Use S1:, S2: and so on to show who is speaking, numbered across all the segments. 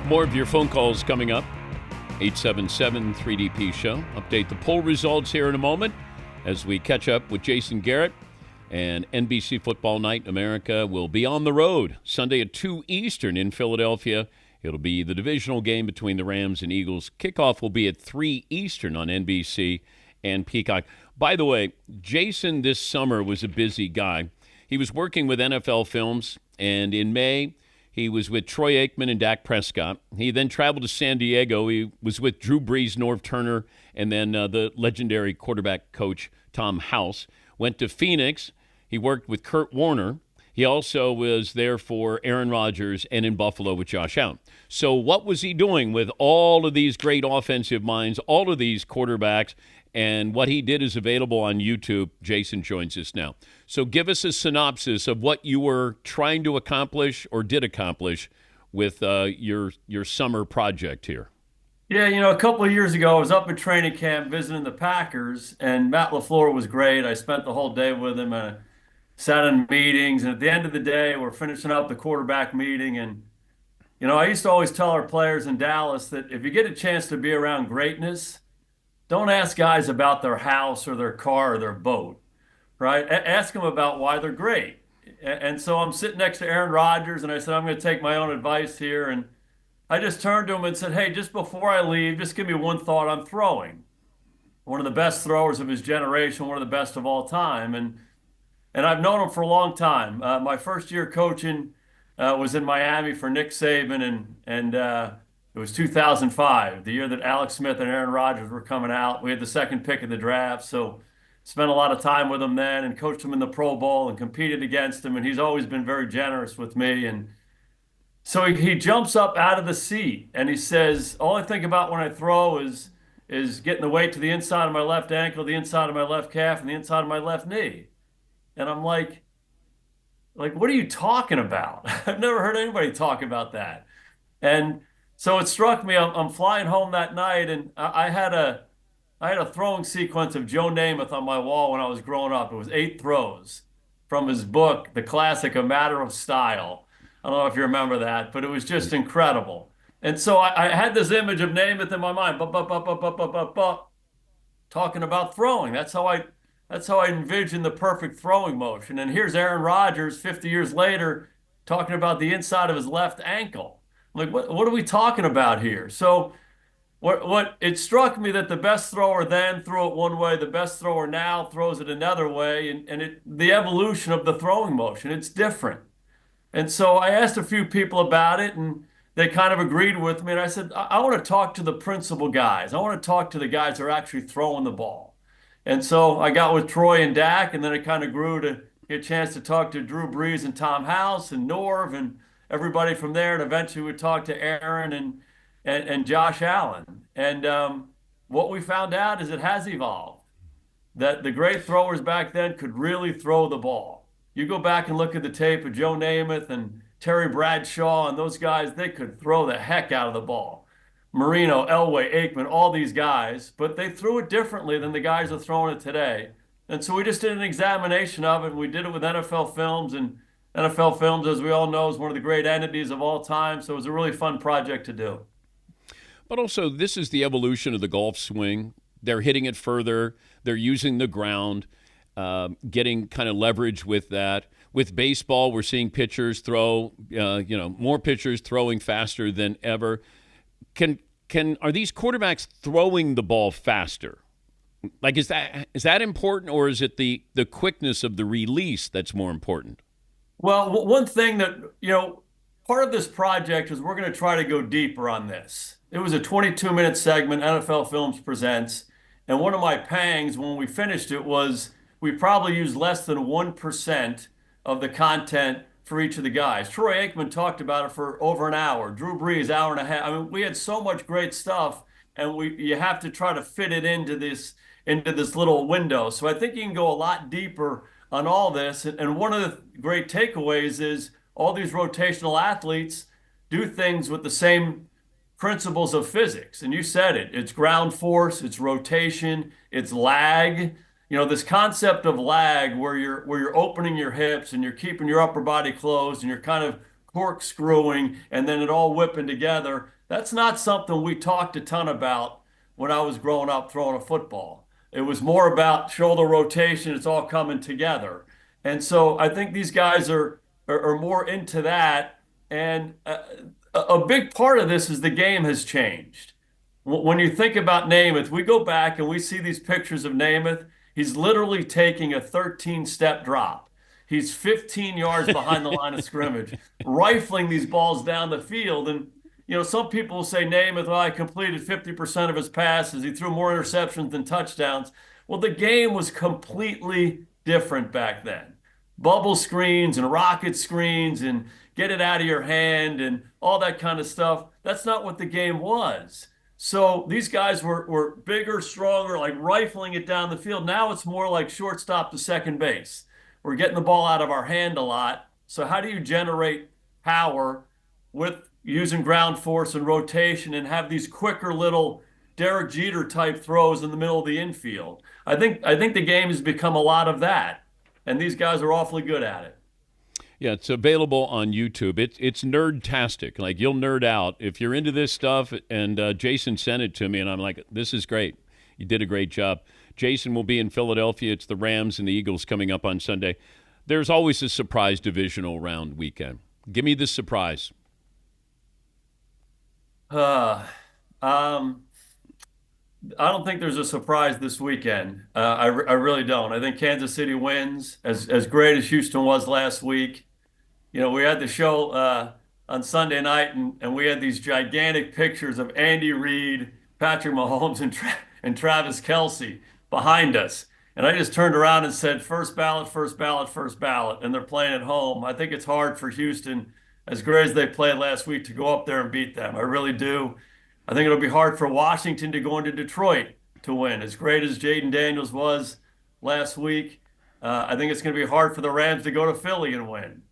S1: More of your phone calls coming up. 877-3DP Show. Update the poll results here in a moment as we catch up with Jason Garrett. And NBC Football Night in America will be on the road Sunday at 2 Eastern in Philadelphia. It'll be the divisional game between the Rams and Eagles. Kickoff will be at 3 Eastern on NBC and Peacock. By the way, Jason this summer was a busy guy. He was working with NFL Films, and in May, he was with Troy Aikman and Dak Prescott. He then traveled to San Diego. He was with Drew Brees, Norv Turner, and then the legendary quarterback coach Tom House. Went to Phoenix. He worked with Kurt Warner. He also was there for Aaron Rodgers and in Buffalo with Josh Allen. So what was he doing with all of these great offensive minds, all of these quarterbacks, and what he did is available on YouTube. Jason joins us now. So give us a synopsis of what you were trying to accomplish or did accomplish with your summer project here.
S2: Yeah, a couple of years ago, I was up at training camp visiting the Packers, and Matt LaFleur was great. I spent the whole day with him and sat in meetings. And at the end of the day, we're finishing up the quarterback meeting. And, I used to always tell our players in Dallas that if you get a chance to be around greatness, don't ask guys about their house or their car or their boat, right? Ask them about why they're great. And so I'm sitting next to Aaron Rodgers, and I said, I'm going to take my own advice here. And I just turned to him and said, hey, just before I leave, just give me one thought on throwing. One of the best throwers of his generation, one of the best of all time. And I've known him for a long time. My first year coaching was in Miami for Nick Saban, and it was 2005, the year that Alex Smith and Aaron Rodgers were coming out. We had the second pick of the draft, so spent a lot of time with him then and coached him in the Pro Bowl and competed against him, and he's always been very generous with me. And so he jumps up out of the seat and he says, all I think about when I throw is getting the weight to the inside of my left ankle, the inside of my left calf, and the inside of my left knee. And I'm like, what are you talking about? I've never heard anybody talk about that. And so it struck me, I'm flying home that night, and I had a throwing sequence of Joe Namath on my wall when I was growing up. It was 8 throws from his book, the classic A Matter of Style. I don't know if you remember that, but it was just incredible. And so I had this image of Namath in my mind, talking about throwing. That's how I envisioned the perfect throwing motion. And here's Aaron Rodgers 50 years later talking about the inside of his left ankle. I'm like, what are we talking about here? So what it struck me that the best thrower then threw it one way, the best thrower now throws it another way, and the evolution of the throwing motion, it's different. And so I asked a few people about it, and they kind of agreed with me. And I said, I want to talk to the principal guys. I want to talk to the guys that are actually throwing the ball. And so I got with Troy and Dak, and then it kind of grew to get a chance to talk to Drew Brees and Tom House and Norv and everybody from there. And eventually we talked to Aaron and Josh Allen. And what we found out is it has evolved, that the great throwers back then could really throw the ball. You go back and look at the tape of Joe Namath and Terry Bradshaw and those guys, they could throw the heck out of the ball. Marino, Elway, Aikman, all these guys, but they threw it differently than the guys are throwing it today. And so we just did an examination of it, and we did it with NFL Films, and NFL Films, as we all know, is one of the great entities of all time, so it was a really fun project to do.
S1: But also, this is the evolution of the golf swing. They're hitting it further. They're using the ground, getting kind of leverage with that. With baseball, we're seeing pitchers throw, more pitchers throwing faster than ever. Are these quarterbacks throwing the ball faster? Like, is that important, or is it the quickness of the release that's more important?
S2: Well, one thing that, part of this project is we're going to try to go deeper on this. It was a 22-minute segment, NFL Films Presents, and one of my pangs when we finished it was we probably used less than 1% of the content for each of the guys. Troy Aikman talked about it for over an hour. Drew Brees, hour and a half. I mean, we had so much great stuff, and you have to try to fit it into this little window. So I think you can go a lot deeper on all this. And one of the great takeaways is all these rotational athletes do things with the same principles of physics. And you said it. It's ground force, it's rotation, it's lag. This concept of lag where you're opening your hips and you're keeping your upper body closed and you're kind of corkscrewing and then it all whipping together. That's not something we talked a ton about when I was growing up throwing a football. It was more about shoulder rotation. It's all coming together. And so I think these guys are more into that. And a big part of this is the game has changed. When you think about Namath, we go back and we see these pictures of Namath. He's literally taking a 13-step drop. He's 15 yards behind the line of scrimmage, rifling these balls down the field. And, some people will say Namath, well, I completed 50% of his passes. He threw more interceptions than touchdowns. Well, the game was completely different back then. Bubble screens and rocket screens and get it out of your hand and all that kind of stuff. That's not what the game was. So these guys were bigger, stronger, like rifling it down the field. Now it's more like shortstop to second base. We're getting the ball out of our hand a lot. So how do you generate power with using ground force and rotation and have these quicker little Derek Jeter type throws in the middle of the infield? I think the game has become a lot of that, and these guys are awfully good at it.
S1: Yeah, it's available on YouTube. It's nerd-tastic. Like, you'll nerd out if you're into this stuff. And Jason sent it to me, and I'm like, this is great. You did a great job. Jason will be in Philadelphia. It's the Rams and the Eagles coming up on Sunday. There's always a surprise divisional round weekend. Give me the surprise.
S2: I don't think there's a surprise this weekend. I really don't. I think Kansas City wins, as great as Houston was last week. We had the show on Sunday night, and we had these gigantic pictures of Andy Reid, Patrick Mahomes, and Travis Kelce behind us. And I just turned around and said, first ballot, first ballot, first ballot. And they're playing at home. I think it's hard for Houston, as great as they played last week, to go up there and beat them. I really do. I think it'll be hard for Washington to go into Detroit to win. As great as Jaden Daniels was last week, I think it's going to be hard for the Rams to go to Philly and win.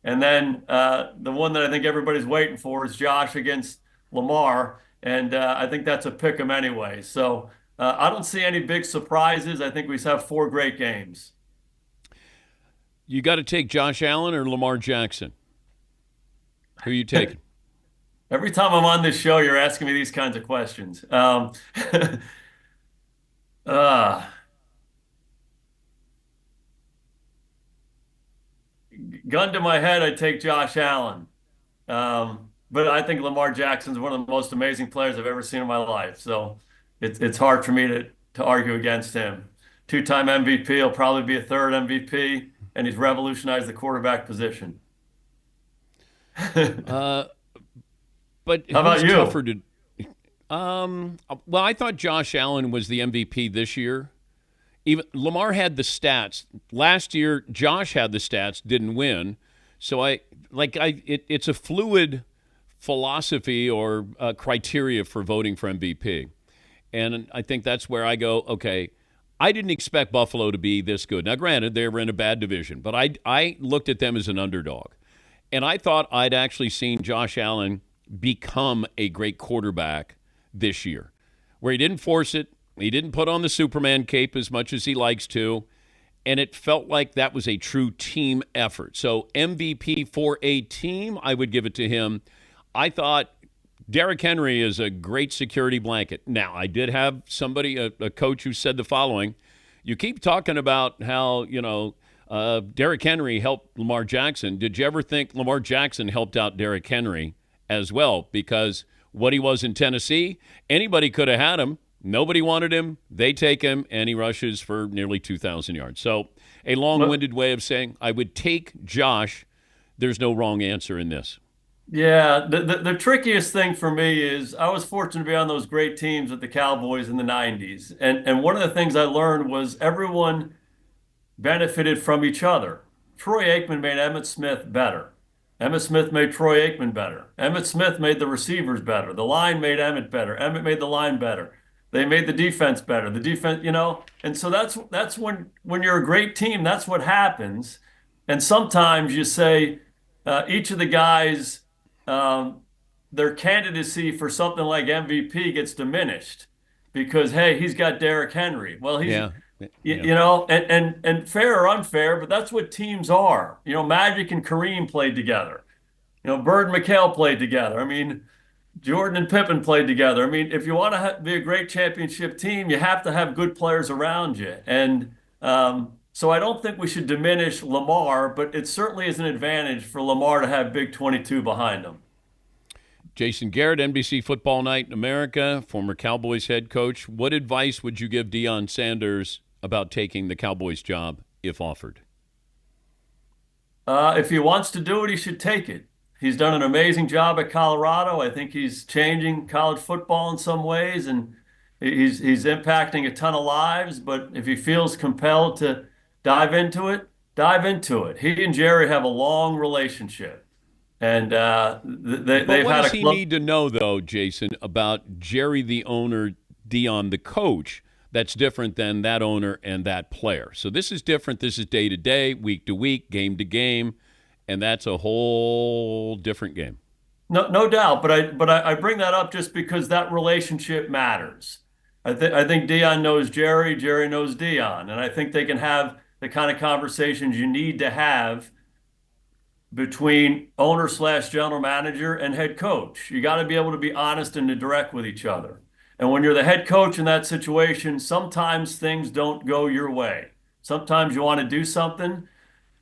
S2: And then the one that I think everybody's waiting for is Josh against Lamar, and I think that's a pick 'em anyway. So I don't see any big surprises. I think we have 4 great games.
S1: You got to take Josh Allen or Lamar Jackson? Who are you taking?
S2: Every time I'm on this show, you're asking me these kinds of questions. Gun to my head, I'd take Josh Allen. But I think Lamar Jackson's one of the most amazing players I've ever seen in my life. So it's hard for me to argue against him. 2-time MVP, he'll probably be a 3rd MVP, and he's revolutionized the quarterback position.
S1: But
S2: how about you?
S1: Tougher to, well, I thought Josh Allen was the MVP this year. Even Lamar had the stats last year. Josh had the stats, didn't win. So it's a fluid philosophy or criteria for voting for MVP, and I think that's where I go. Okay, I didn't expect Buffalo to be this good. Now, granted, they were in a bad division, but I looked at them as an underdog, and I thought I'd actually seen Josh Allen become a great quarterback this year, where he didn't force it. He didn't put on the Superman cape as much as he likes to, and it felt like that was a true team effort. So MVP for a team, I would give it to him. I thought Derrick Henry is a great security blanket. Now, I did have somebody, a coach, who said the following. You keep talking about how, Derrick Henry helped Lamar Jackson. Did you ever think Lamar Jackson helped out Derrick Henry as well? Because what he was in Tennessee, anybody could have had him. Nobody wanted him. They take him, and he rushes for nearly 2,000 yards. So a long-winded way of saying I would take Josh. There's no wrong answer in this.
S2: Yeah, the trickiest thing for me is I was fortunate to be on those great teams with the Cowboys in the 90s. And one of the things I learned was everyone benefited from each other. Troy Aikman made Emmitt Smith better. Emmitt Smith made Troy Aikman better. Emmitt Smith made the receivers better. The line made Emmitt better. Emmitt made the line better. They made the defense better. The defense, and so that's when you're a great team, that's what happens. And sometimes you say each of the guys, their candidacy for something like MVP gets diminished because, hey, he's got Derrick Henry. Well, he's, and fair or unfair, but that's what teams are. Magic and Kareem played together. Bird and McHale played together. I mean, Jordan and Pippen played together. I mean, if you want to be a great championship team, you have to have good players around you. And so I don't think we should diminish Lamar, but it certainly is an advantage for Lamar to have Big 22 behind him.
S1: Jason Garrett, NBC Football Night in America, former Cowboys head coach. What advice would you give Deion Sanders about taking the Cowboys job if offered?
S2: If he wants to do it, he should take it. He's done an amazing job at Colorado. I think he's changing college football in some ways, and he's impacting a ton of lives. But if he feels compelled to dive into it, dive into it. He and Jerry have a long relationship, and
S1: But
S2: they've
S1: what
S2: had
S1: does
S2: a
S1: he
S2: close.
S1: need to know, though, Jason, about Jerry the owner, Dion the coach, that's different than that owner and that player? So this is different. This is day to day, week to week, game to game, and that's a whole different game.
S2: No doubt, but I bring that up just because that relationship matters. I think Dion knows Jerry, Jerry knows Dion, and I think they can have the kind of conversations you need to have between owner slash general manager and head coach. You got to be able to be honest and to direct with each other. And when you're the head coach in that situation, sometimes things don't go your way. Sometimes you want to do something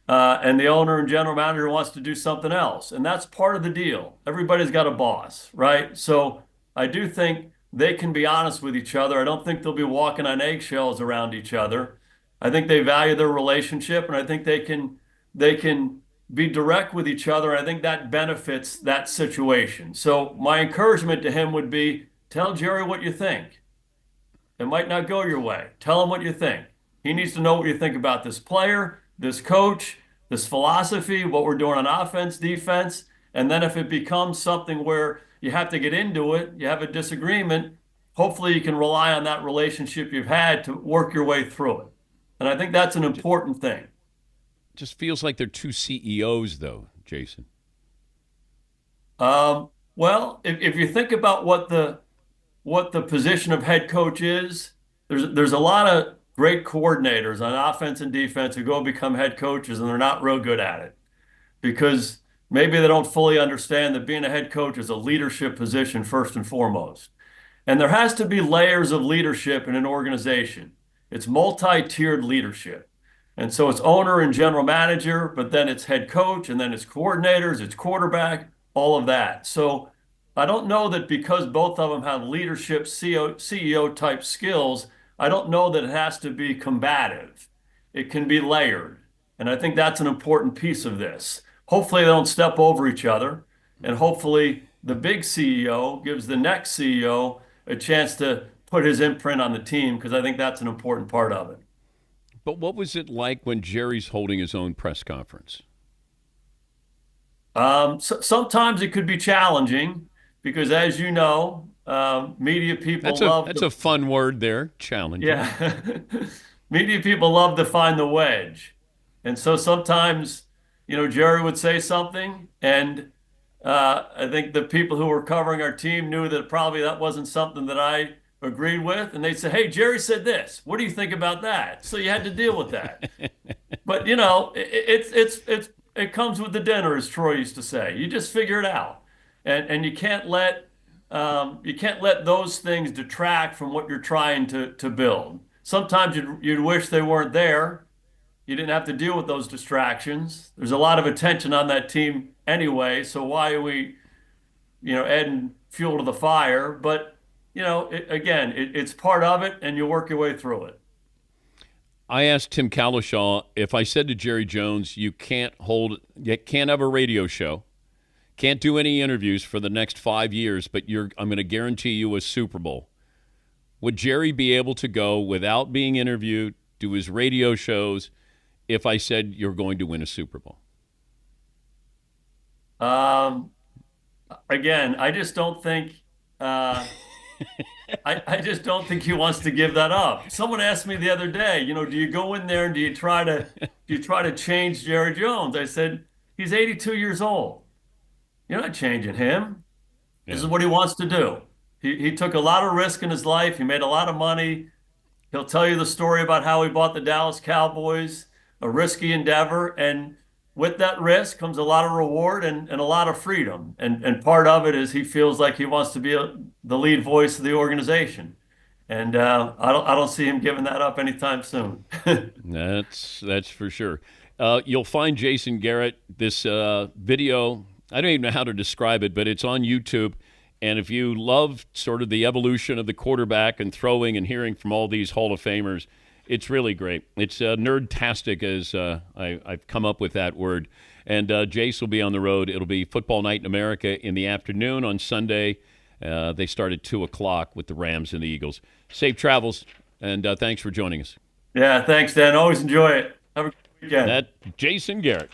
S2: and the owner and general manager wants to do something else. And that's part of the deal. Everybody's got a boss, right? So I do think they can be honest with each other. I don't think they'll be walking on eggshells around each other. I think they value their relationship, and I think they can be direct with each other. And I think that benefits that situation. So my encouragement to him would be tell Jerry what you think. It might not go your way. Tell him what you think. He needs to know what you think about this player, this coach, this philosophy, what we're doing on offense, defense. And then if it becomes something where you have to get into it, you have a disagreement, hopefully you can rely on that relationship you've had to work your way through it. And I think that's an important thing.
S1: Just feels like they're two CEOs, though, Jason.
S2: Well, if you think about what the position of head coach is, there's a lot of great coordinators on offense and defense who go become head coaches and they're not real good at it because maybe they don't fully understand that being a head coach is a leadership position first and foremost. And there has to be layers of leadership in an organization. It's multi-tiered leadership. And so it's owner and general manager, but then it's head coach, and then it's coordinators, it's quarterback, all of that. So I don't know that because both of them have leadership CEO type skills, I don't know that it has to be combative. It can be layered. And I think that's an important piece of this. Hopefully they don't step over each other. And hopefully the big CEO gives the next CEO a chance to put his imprint on the team because I think that's an important part of it.
S1: But what was it like when Jerry's holding his own press conference?
S2: Sometimes it could be challenging because, as you know, media people
S1: That's a
S2: love
S1: that's
S2: to,
S1: a fun word there, challenging.
S2: yeah, media people love to find the wedge, and so sometimes, Jerry would say something, and I think the people who were covering our team knew that probably that wasn't something that I agreed with, and they'd say, "Hey, Jerry said this. What do you think about that?" So you had to deal with that. But it comes with the dinner, as Troy used to say. You just figure it out, and you can't let those things detract from what you're trying to build. Sometimes you'd wish they weren't there. You didn't have to deal with those distractions. There's a lot of attention on that team anyway, so why are we, adding fuel to the fire? But again, it's part of it, and you work your way through it.
S1: I asked Tim Cowlishaw if I said to Jerry Jones, you can't have a radio show, can't do any interviews for the next 5 years, but I'm going to guarantee you a Super Bowl. Would Jerry be able to go without being interviewed, do his radio shows, if I said you're going to win a Super Bowl?
S2: Um, Again, I just don't think uh, I just don't think he wants to give that up. Someone asked me the other day, do you go in there and do you try to change Jerry Jones? I said, he's 82 years old. You're not changing him. This
S1: Yeah.
S2: is what he wants to do. He took a lot of risk in his life. He made a lot of money. He'll tell you the story about how he bought the Dallas Cowboys, a risky endeavor. And with that risk comes a lot of reward and a lot of freedom. And part of it is he feels like he wants to be the lead voice of the organization. And I don't see him giving that up anytime soon.
S1: That's for sure. You'll find Jason Garrett, this video. I don't even know how to describe it, but it's on YouTube. And if you love sort of the evolution of the quarterback and throwing and hearing from all these Hall of Famers, it's really great. It's nerd-tastic, as I've come up with that word. And Jace will be on the road. It'll be Football Night in America in the afternoon on Sunday. They start at 2 o'clock with the Rams and the Eagles. Safe travels, and thanks for joining us.
S2: Yeah, thanks, Dan. Always enjoy it. Have a good weekend.
S1: That Jason Garrett.